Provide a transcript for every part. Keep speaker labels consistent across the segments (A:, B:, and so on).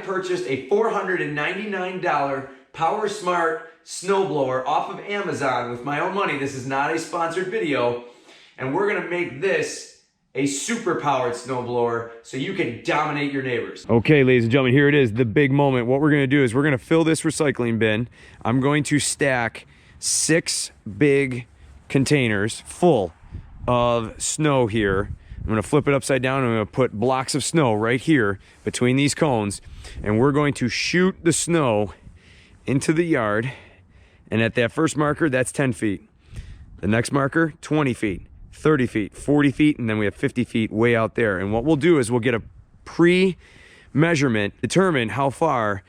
A: purchased a $499 PowerSmart snowblower off of Amazon with my own money. This is not a sponsored video. And we're gonna make this a super powered snowblower so you can dominate your neighbors. Okay, ladies and gentlemen, here it is, the big moment. What we're gonna do is we're gonna fill this recycling bin. I'm going to stack 6 big containers full of snow here. I'm gonna flip it upside down and I'm gonna put blocks of snow right here between these cones, and we're going to shoot the snow into the yard. And at that first marker, that's 10 feet. The next marker, 20 feet, 30 feet, 40 feet, and then we have 50 feet way out there. And what we'll do is we'll get a pre-measurement, determine how far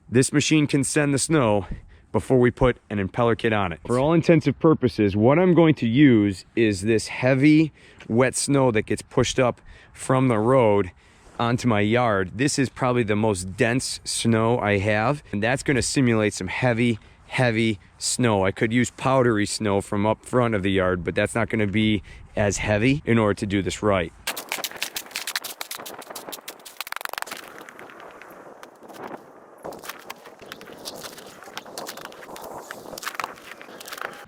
A: this machine can send the snow before we put an impeller kit on it. For all intensive purposes, what I'm going to use is this heavy, wet snow that gets pushed up from the road onto my yard. This is probably the most dense snow I have, and that's gonna simulate some heavy snow. I could use powdery snow from up front of the yard, but that's not gonna be as heavy in order to do this right.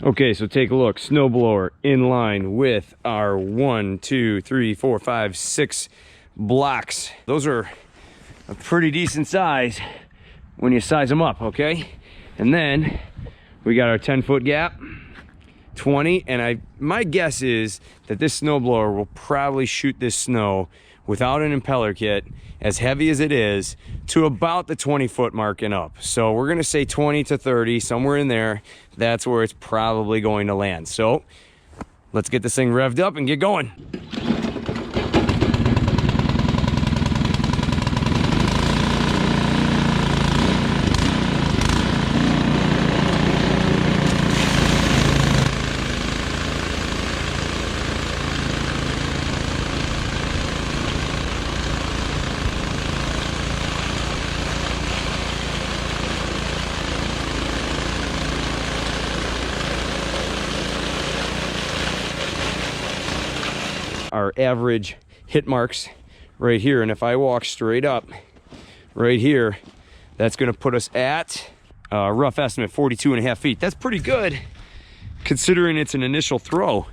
A: Okay, so take a look. Snowblower in line with our 1, 2, 3, 4, 5, 6 blocks. Those are a pretty decent size when you size them up, okay? And then we got our 10-foot gap, 20, and my guess is that this snowblower will probably shoot this snow without an impeller kit, as heavy as it is, to about the 20-foot mark and up. So we're gonna say 20 to 30, somewhere in there. That's where it's probably going to land. So let's get this thing revved up and get going. Our average hit marks right here, and if I walk straight up right here, that's going to put us at rough estimate 42.5 feet. That's pretty good considering it's an initial throw.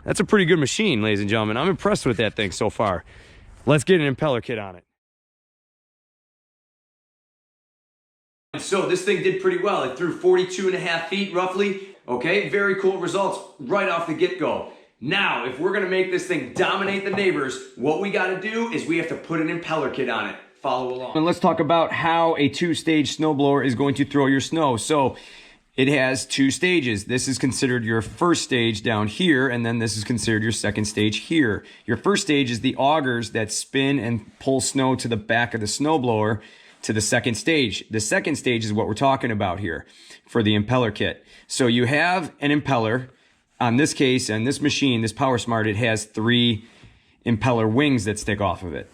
A: That's a pretty good machine, ladies and gentlemen. I'm impressed with that thing so far. Let's get an impeller kit on it. So this thing did pretty well. It threw 42.5 feet roughly. Okay, very cool results right off the get-go. Now, if we're gonna make this thing dominate the neighbors, what we gotta do is we have to put an impeller kit on it. Follow along. And let's talk about how a 2-stage snowblower is going to throw your snow. So it has 2 stages. This is considered your first stage down here, and then this is considered your second stage here. Your first stage is the augers that spin and pull snow to the back of the snowblower to the second stage. The second stage is what we're talking about here for the impeller kit. So you have an impeller. On this case, and this machine, this PowerSmart, it has 3 impeller wings that stick off of it.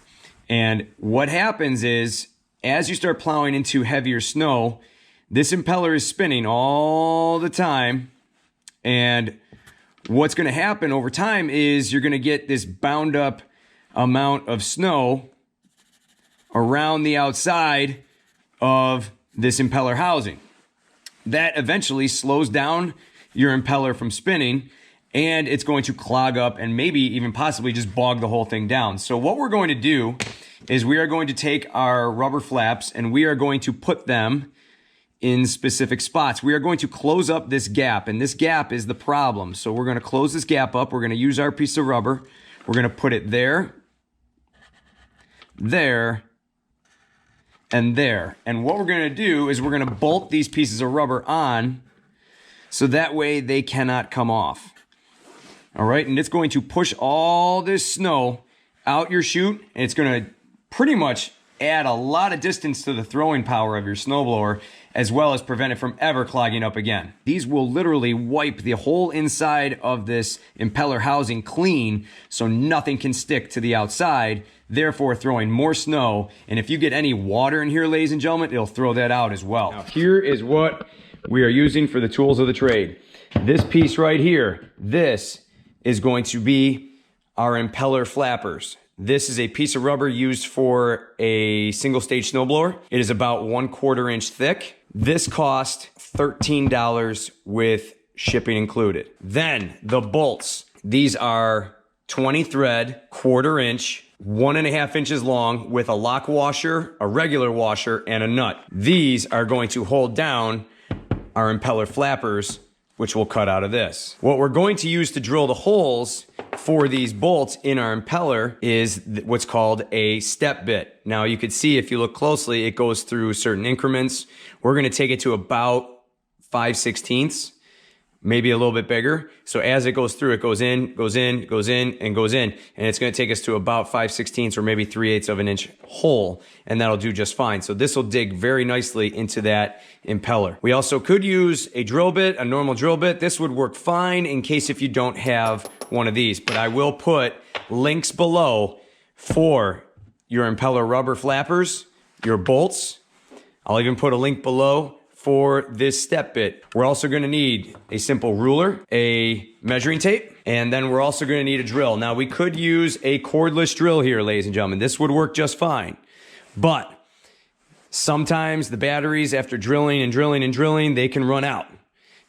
A: And what happens is, as you start plowing into heavier snow, this impeller is spinning all the time. And what's going to happen over time is you're going to get this bound up amount of snow around the outside of this impeller housing. That eventually slows down your impeller from spinning, and it's going to clog up and maybe even possibly just bog the whole thing down. So what we're going to do is we are going to take our rubber flaps and we are going to put them in specific spots. We are going to close up this gap, and this gap is the problem. So we're going to close this gap up. We're going to use our piece of rubber. We're going to put it there, there, and there. And what we're going to do is we're going to bolt these pieces of rubber on so that way they cannot come off. All right, and it's going to push all this snow out your chute, and it's going to pretty much add a lot of distance to the throwing power of your snowblower, as well as prevent it from ever clogging up again. These will literally wipe the whole inside of this impeller housing clean so nothing can stick to the outside, therefore throwing more snow. And if you get any water in here, ladies and gentlemen, it'll throw that out as well. Now, here is what we are using for the tools of the trade. This piece right here, this is going to be our impeller flappers. This is a piece of rubber used for a single stage snowblower. It is about 1/4 inch thick. This cost $13 with shipping included. Then the bolts. These are 20 thread, 1/4 inch, 1.5 inches long with a lock washer, a regular washer, and a nut. These are going to hold down our impeller flappers, which we'll cut out of this. What we're going to use to drill the holes for these bolts in our impeller is what's called a step bit. Now you could see if you look closely, it goes through certain increments. We're gonna take it to about 5/16, maybe a little bit bigger. So as it goes through, it goes in, goes in, goes in, and goes in. And it's gonna take us to about 5/16 or maybe 3/8 of an inch hole, and that'll do just fine. So this will dig very nicely into that impeller. We also could use a drill bit, a normal drill bit. This would work fine in case if you don't have one of these, but I will put links below for your impeller rubber flappers, your bolts. I'll even put a link below for this step bit. We're also gonna need a simple ruler, a measuring tape, and then we're also gonna need a drill. Now we could use a cordless drill here, ladies and gentlemen. This would work just fine, but sometimes the batteries, after drilling and drilling and drilling, they can run out.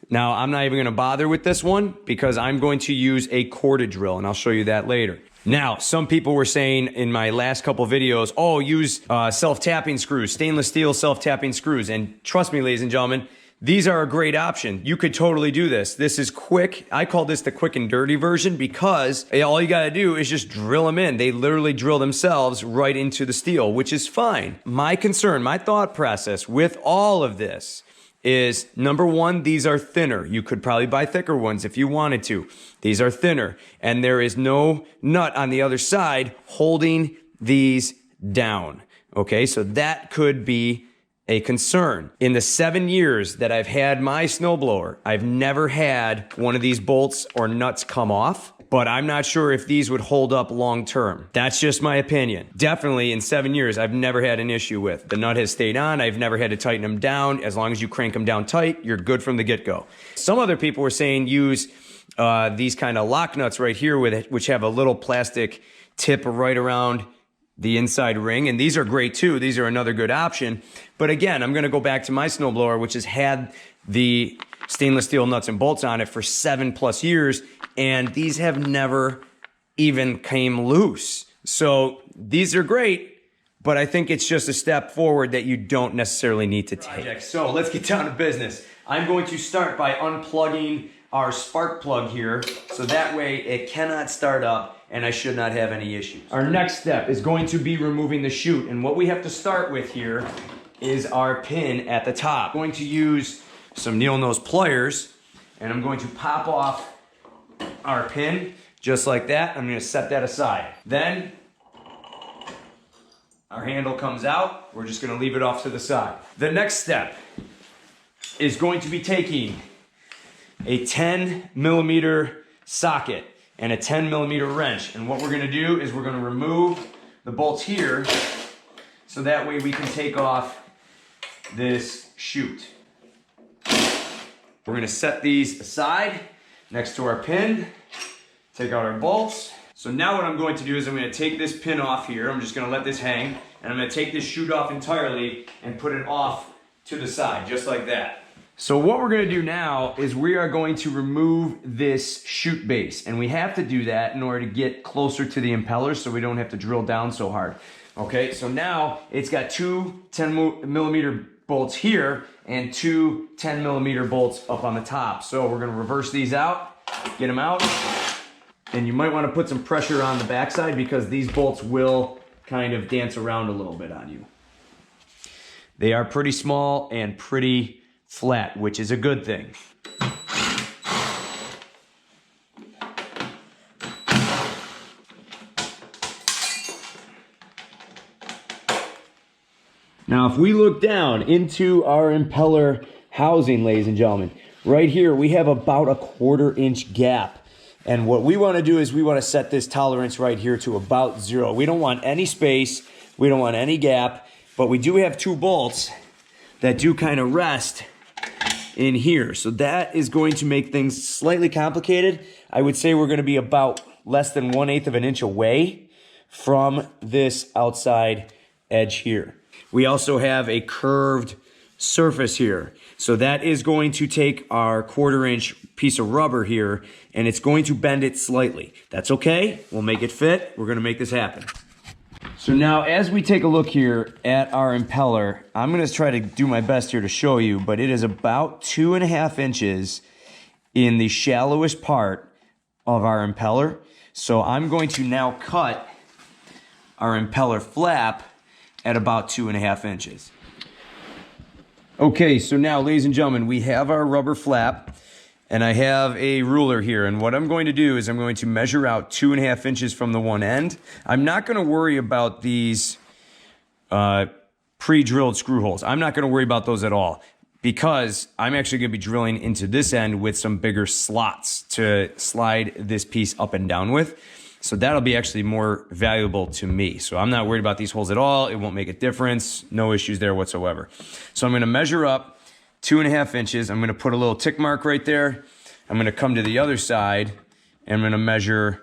A: Now, I'm not even gonna bother with this one because I'm going to use a corded drill, and I'll show you that later. Now, some people were saying in my last couple videos, oh, use self-tapping screws, stainless steel self-tapping screws. And trust me, ladies and gentlemen, these are a great option. You could totally do this. This is quick. I call this the quick and dirty version because all you gotta do is just drill them in. They literally drill themselves right into the steel, which is fine. My concern, my thought process with all of this is, number one, these are thinner. You could probably buy thicker ones if you wanted to. These are thinner, and there is no nut on the other side holding these down. Okay, so that could be a concern. In the 7 years that I've had my snowblower, I've never had one of these bolts or nuts come off, but I'm not sure if these would hold up long term. That's just my opinion. Definitely in 7 years, I've never had an issue with. The nut has stayed on. I've never had to tighten them down. As long as you crank them down tight, you're good from the get-go. Some other people were saying use these kind of lock nuts right here with it, which have a little plastic tip right around the inside ring, and these are great too. These are another good option. But again, I'm gonna go back to my snowblower, which has had the stainless steel nuts and bolts on it for 7+ years, and these have never even came loose. So these are great, but I think it's just a step forward that you don't necessarily need to take. So let's get down to business. I'm going to start by unplugging our spark plug here, so that way it cannot start up and I should not have any issues. Our next step is going to be removing the chute, and what we have to start with here is our pin at the top. I'm going to use some needle nose pliers, and I'm going to pop off our pin just like that. I'm going to set that aside. Then our handle comes out. We're just going to leave it off to the side. The next step is going to be taking a 10mm socket and a 10mm wrench. And what we're gonna do is we're gonna remove the bolts here so that way we can take off this chute. We're gonna set these aside next to our pin, take out our bolts. So now what I'm going to do is I'm gonna take this pin off here. I'm just gonna let this hang, and I'm gonna take this chute off entirely and put it off to the side, just like that. So what we're gonna do now is we are going to remove this chute base, and we have to do that in order to get closer to the impeller so we don't have to drill down so hard. Okay, so now it's got two 10mm bolts here and two 10mm bolts up on the top. So we're gonna reverse these out, get them out, and you might wanna put some pressure on the backside because these bolts will kind of dance around a little bit on you. They are pretty small and pretty flat, which is a good thing. Now, if we look down into our impeller housing, ladies and gentlemen, right here we have about a 1/4 inch gap. And what we want to do is we want to set this tolerance right here to about 0. We don't want any space, we don't want any gap, but we do have two bolts that do kind of rest in here. So that is going to make things slightly complicated. I would say we're going to be about less than 1/8 of an inch away from this outside edge here. We also have a curved surface here. So that is going to take our 1/4 inch piece of rubber here and it's going to bend it slightly. That's okay, we'll make it fit. We're gonna make this happen. So now as we take a look here at our impeller, I'm gonna try to do my best here to show you, but it is about 2.5 inches in the shallowest part of our impeller. So I'm going to now cut our impeller flap at about 2.5 inches. Okay, so now, ladies and gentlemen, we have our rubber flap, and I have a ruler here, and what I'm going to do is I'm going to measure out 2.5 inches from the one end. I'm not going to worry about these pre-drilled screw holes. I'm not going to worry about those at all, because I'm actually going to be drilling into this end with some bigger slots to slide this piece up and down with. So that'll be actually more valuable to me. So I'm not worried about these holes at all. It won't make a difference. No issues there whatsoever. So I'm gonna measure up 2.5 inches. I'm gonna put a little tick mark right there. I'm gonna come to the other side and I'm gonna measure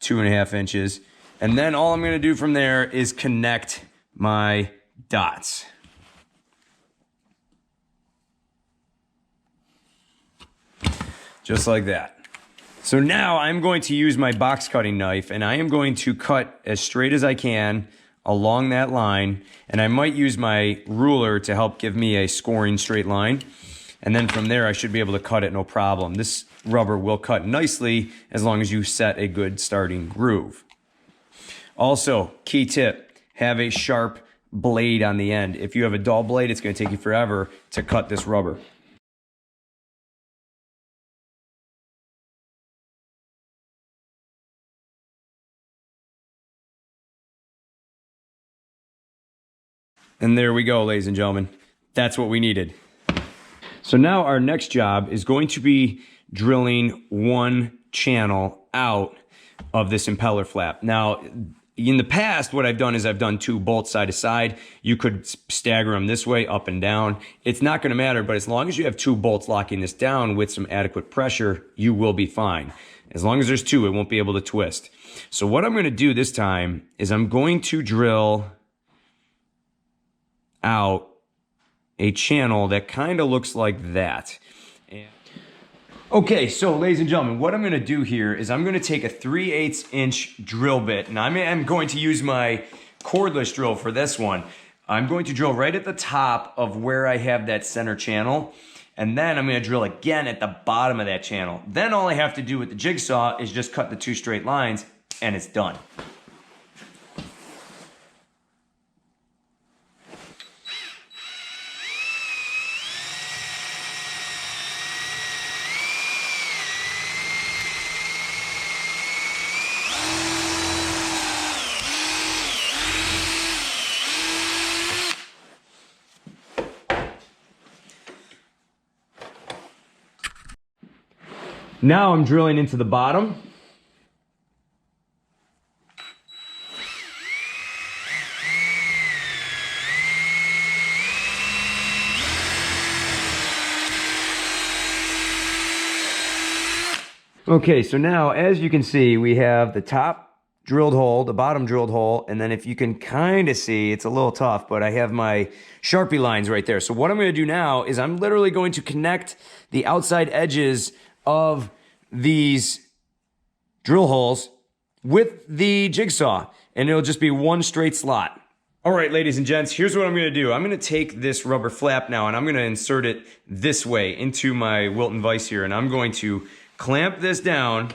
A: 2.5 inches. And then all I'm gonna do from there is connect my dots. Just like that. So now I'm going to use my box cutting knife and I am going to cut as straight as I can along that line, and I might use my ruler to help give me a scoring straight line, and then from there I should be able to cut it no problem. This rubber will cut nicely as long as you set a good starting groove. Also, key tip, have a sharp blade on the end. If you have a dull blade, it's going to take you forever to cut this rubber. And there we go, ladies and gentlemen. That's what we needed. So now our next job is going to be drilling one channel out of this impeller flap. Now, in the past, what I've done is I've done 2 bolts side to side. You could stagger them this way, up and down. It's not gonna matter, but as long as you have 2 bolts locking this down with some adequate pressure, you will be fine. As long as there's 2, it won't be able to twist. So what I'm gonna do this time is I'm going to drill out a channel that kind of looks like that. Okay, so ladies and gentlemen, what I'm gonna do here is I'm gonna take a 3/8 inch drill bit, and I'm going to use my cordless drill for this one. I'm going to drill right at the top of where I have that center channel, and then I'm gonna drill again at the bottom of that channel. Then all I have to do with the jigsaw is just cut the 2 straight lines, and it's done. Now I'm drilling into the bottom. Okay, so now as you can see, we have the top drilled hole, the bottom drilled hole, and then if you can kind of see, it's a little tough, but I have my Sharpie lines right there. So what I'm going to do now is I'm literally going to connect the outside edges of these drill holes with the jigsaw, and it'll just be one straight slot. All right, ladies and gents, here's what I'm gonna do. I'm gonna take this rubber flap now and I'm gonna insert it this way into my Wilton vise here, and I'm going to clamp this down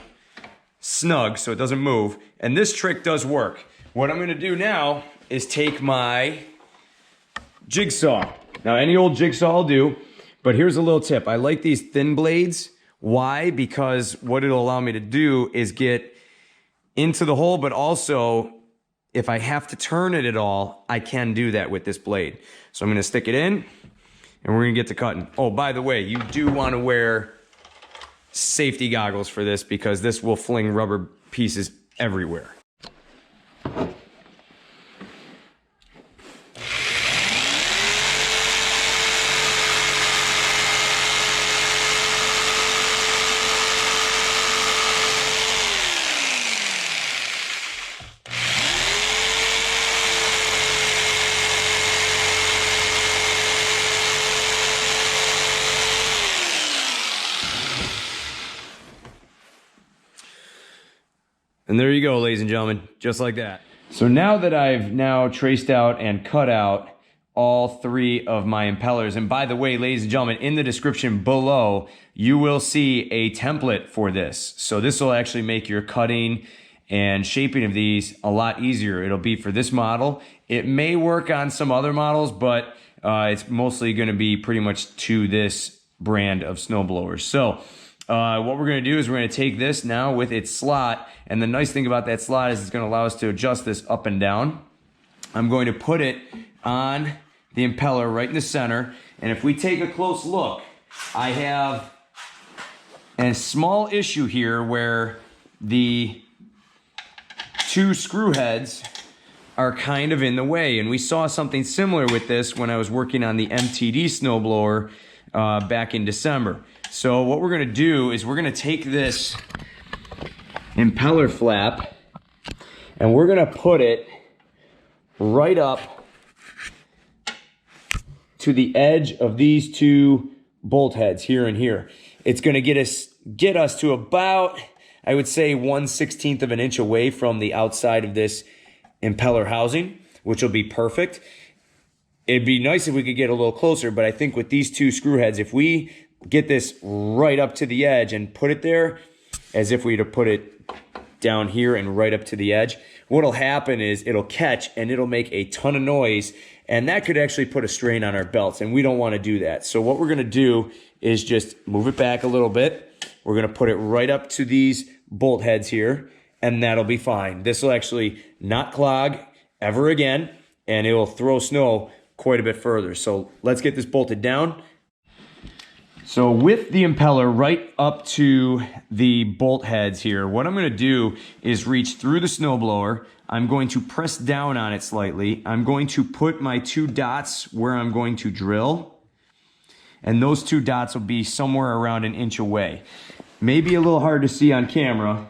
A: snug so it doesn't move, and this trick does work. What I'm gonna do now is take my jigsaw. Now, any old jigsaw will do, but here's a little tip. I like these thin blades. Why? Because what it'll allow me to do is get into the hole, but also if I have to turn it at all, I can do that with this blade. So I'm gonna stick it in and we're gonna get to cutting. Oh, by the way, you do wanna wear safety goggles for this because this will fling rubber pieces everywhere. And there you go, ladies and gentlemen, just like that. So now that I've now traced out and cut out all 3 of my impellers, and by the way, ladies and gentlemen, in the description below, you will see a template for this. So this will actually make your cutting and shaping of these a lot easier. It'll be for this model. It may work on some other models, but it's mostly gonna be pretty much to this brand of snowblowers. So what we're gonna do is we're gonna take this now with its slot, and the nice thing about that slot is it's gonna allow us to adjust this up and down. I'm going to put it on the impeller right in the center, and if we take a close look, I have a small issue here where the 2 screw heads are kind of in the way, and we saw something similar with this when I was working on the MTD snowblower back in December. So what we're gonna do is we're gonna take this impeller flap and we're gonna put it right up to the edge of these 2 bolt heads here and here. It's gonna get us to about, I would say, 1/16 of an inch away from the outside of this impeller housing, which will be perfect. It'd be nice if we could get a little closer, but I think with these 2 screw heads, if we get this right up to the edge and put it there, as if we were to put it down here and right up to the edge, what'll happen is it'll catch and it'll make a ton of noise, and that could actually put a strain on our belts, and we don't want to do that. So what we're gonna do is just move it back a little bit. We're gonna put it right up to these bolt heads here, and that'll be fine. This will actually not clog ever again, and it will throw snow quite a bit further. So let's get this bolted down. So with the impeller right up to the bolt heads here, what I'm gonna do is reach through the snowblower. I'm going to press down on it slightly. I'm going to put my 2 dots where I'm going to drill, and those 2 dots will be somewhere around 1 inch away. Maybe a little hard to see on camera,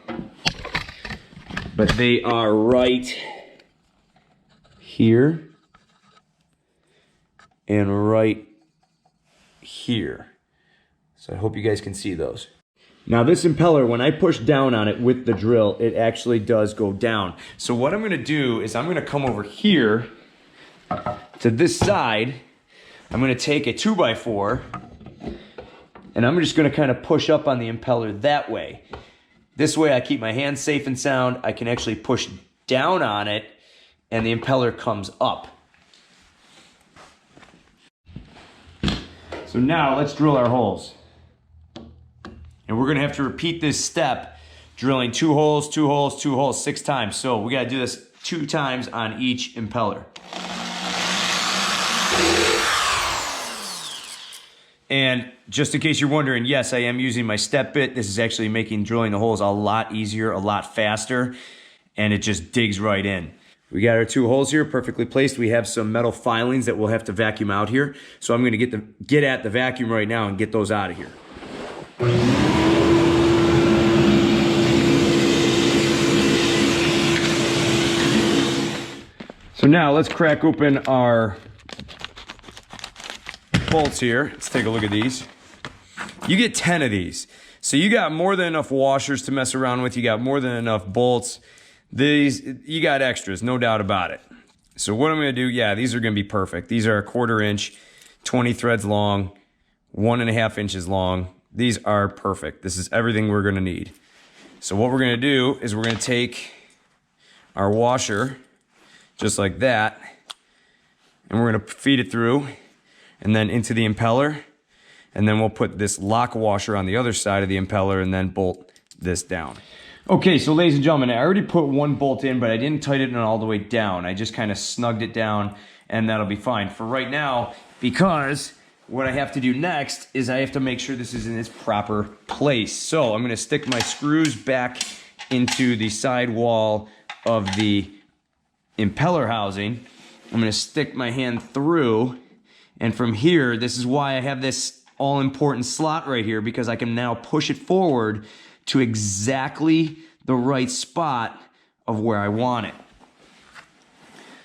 A: but they are right here and right here. So I hope you guys can see those. Now this impeller, when I push down on it with the drill, it actually does go down. So what I'm gonna do is I'm gonna come over here to this side. I'm gonna take a 2x4 and I'm just gonna kind of push up on the impeller that way. This way I keep my hands safe and sound. I can actually push down on it and the impeller comes up. So now let's drill our holes. And we're gonna have to repeat this step, drilling 2 holes, 2 holes, 2 holes, 6 times. So we gotta do this 2 times on each impeller. And just in case you're wondering, yes, I am using my step bit. This is actually making drilling the holes a lot easier, a lot faster, and it just digs right in. We got our 2 holes here perfectly placed. We have some metal filings that we'll have to vacuum out here. So I'm gonna get at the vacuum right now and get those out of here. So now let's crack open our bolts here. Let's take a look at these. You get 10 of these. So you got more than enough washers to mess around with. You got more than enough bolts. These, you got extras, no doubt about it. So what I'm gonna do, yeah, these are gonna be perfect. These are 1/4 inch, 20 threads long, 1.5 inches long. These are perfect. This is everything we're gonna need. So what we're gonna do is we're gonna take our washer, just like that, and we're gonna feed it through and then into the impeller, and then we'll put this lock washer on the other side of the impeller and then bolt this down. Okay, so ladies and gentlemen, I already put 1 bolt in, but I didn't tighten it all the way down. I just kind of snugged it down, and that'll be fine for right now, because what I have to do next is I have to make sure this is in its proper place. So I'm gonna stick my screws back into the side wall of the impeller housing. I'm gonna stick my hand through, and from here, this is why I have this all-important slot right here, because I can now push it forward to exactly the right spot of where I want it.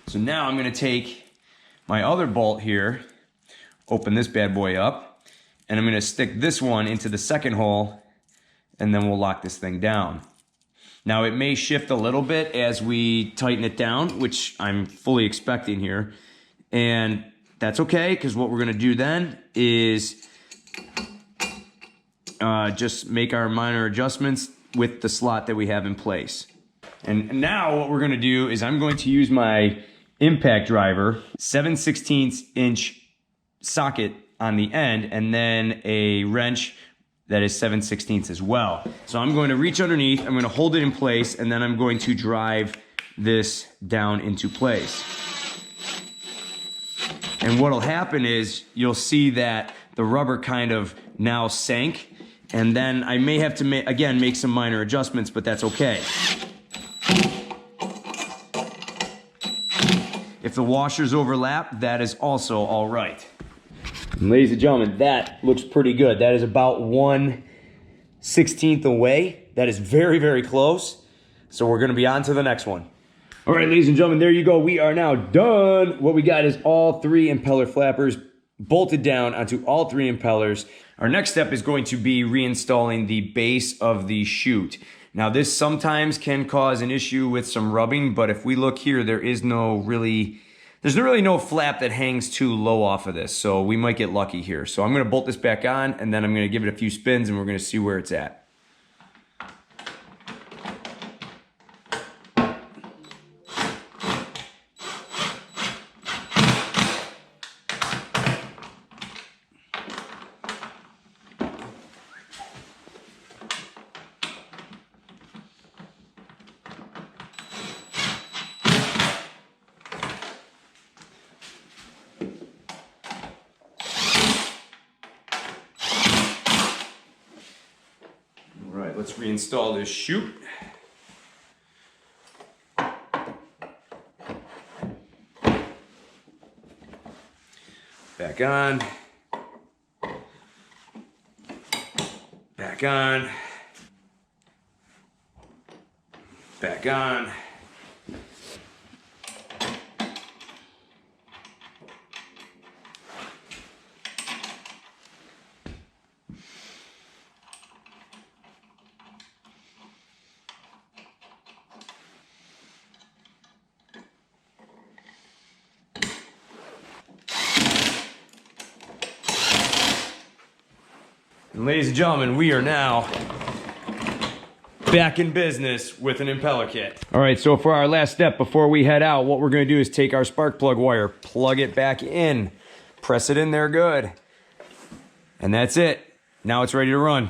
A: So now I'm gonna take my other bolt here, open this bad boy up, and I'm gonna stick this one into the second hole, and then we'll lock this thing down. Now it may shift a little bit as we tighten it down, which I'm fully expecting here. And that's okay, because what we're gonna do then is just make our minor adjustments with the slot that we have in place. And now what we're gonna do is I'm going to use my impact driver, 7/16 inch socket on the end, and then a wrench that is 7/16 as well. So I'm going to reach underneath, I'm going to hold it in place, and then I'm going to drive this down into place. And what'll happen is you'll see that the rubber kind of now sank, and then I may have to make some minor adjustments, but that's okay. If the washers overlap, that is also all right. And ladies and gentlemen, that looks pretty good. That is about 1/16 away. That is very, very close. So we're gonna be on to the next one. All right, ladies and gentlemen, there you go. We are now done. What we got is all 3 impeller flappers bolted down onto all 3 impellers. Our next step is going to be reinstalling the base of the chute. Now this sometimes can cause an issue with some rubbing, but if we look here, there's really no flap that hangs too low off of this, so we might get lucky here. So I'm gonna bolt this back on, and then I'm gonna give it a few spins, and we're gonna see where it's at. Let's reinstall this chute. Back on. Back on. Back on. And ladies and gentlemen, we are now back in business with an impeller kit. All right, so for our last step before we head out, what we're gonna do is take our spark plug wire, plug it back in, press it in there good. And that's it. Now it's ready to run.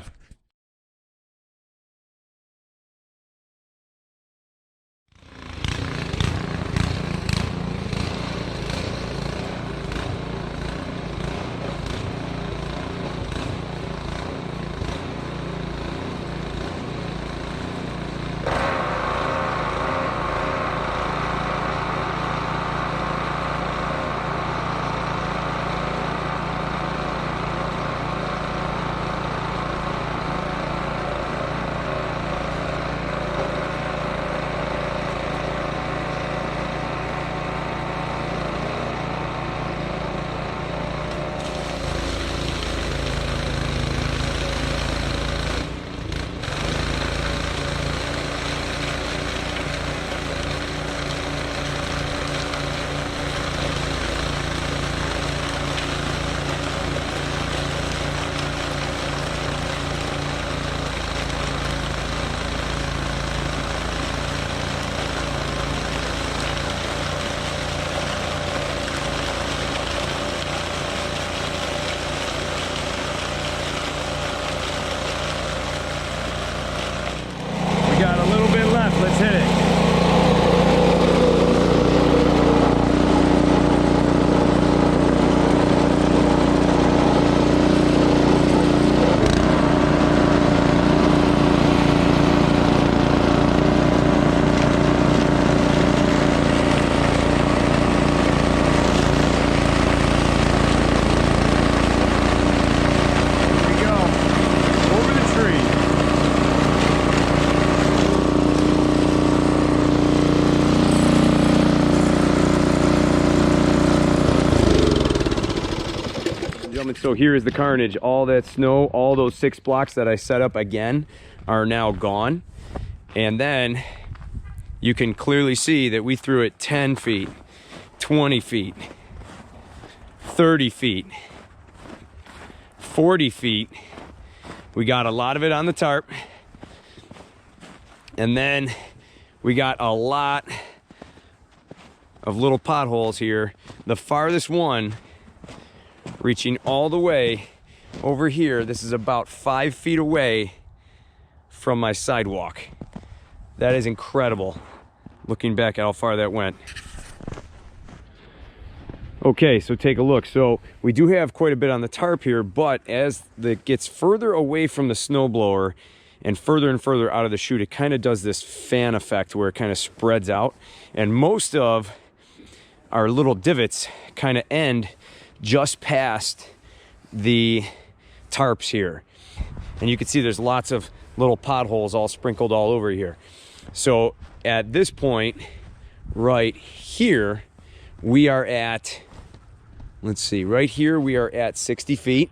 A: Let's hit it. So here is the carnage. All that snow, all those 6 blocks that I set up again are now gone. And then you can clearly see that we threw it 10 feet, 20 feet, 30 feet, 40 feet. We got a lot of it on the tarp. And then we got a lot of little potholes here. The farthest one reaching all the way over here. This is about 5 feet away from my sidewalk. That is incredible, looking back at how far that went. Okay, so take a look. So we do have quite a bit on the tarp here, but as it gets further away from the snowblower and further out of the chute, it kind of does this fan effect where it kind of spreads out. And most of our little divots kind of end just past the tarps here. And you can see there's lots of little potholes all sprinkled all over here. So at this point right here, we are at, let's see, right here we are at 60 feet.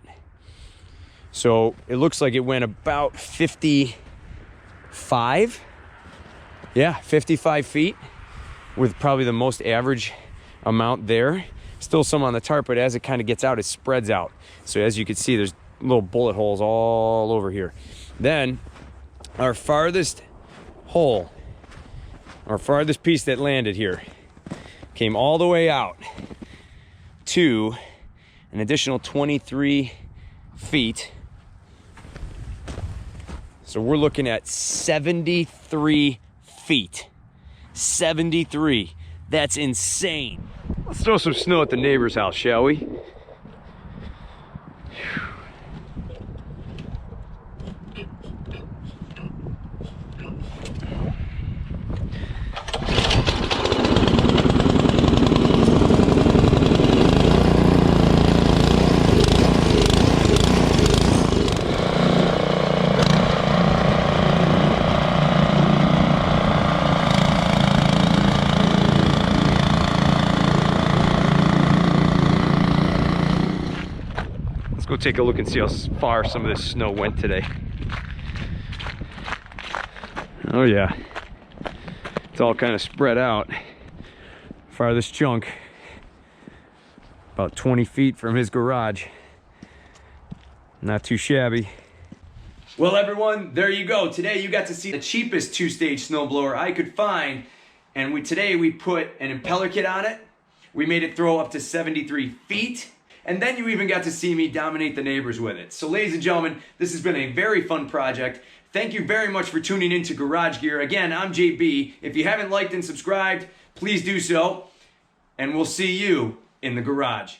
A: So it looks like it went about 55. Yeah, 55 feet with probably the most average amount there. Still some on the tarp, but as it kind of gets out, it spreads out. So as you can see, there's little bullet holes all over here. Then our farthest hole, our farthest piece that landed here, came all the way out to an additional 23 feet. So we're looking at 73 feet. 73. That's insane. Let's throw some snow at the neighbor's house, shall we? Go take a look and see how far some of this snow went today. Oh yeah, it's all kind of spread out. Farthest chunk, about 20 feet from his garage. Not too shabby. Well everyone, there you go. Today you got to see the cheapest two-stage snowblower I could find, and today we put an impeller kit on it. We made it throw up to 73 feet. And then you even got to see me dominate the neighbors with it. So ladies and gentlemen, this has been a very fun project. Thank you very much for tuning in to Garage Gear. Again, I'm JB. If you haven't liked and subscribed, please do so. And we'll see you in the garage.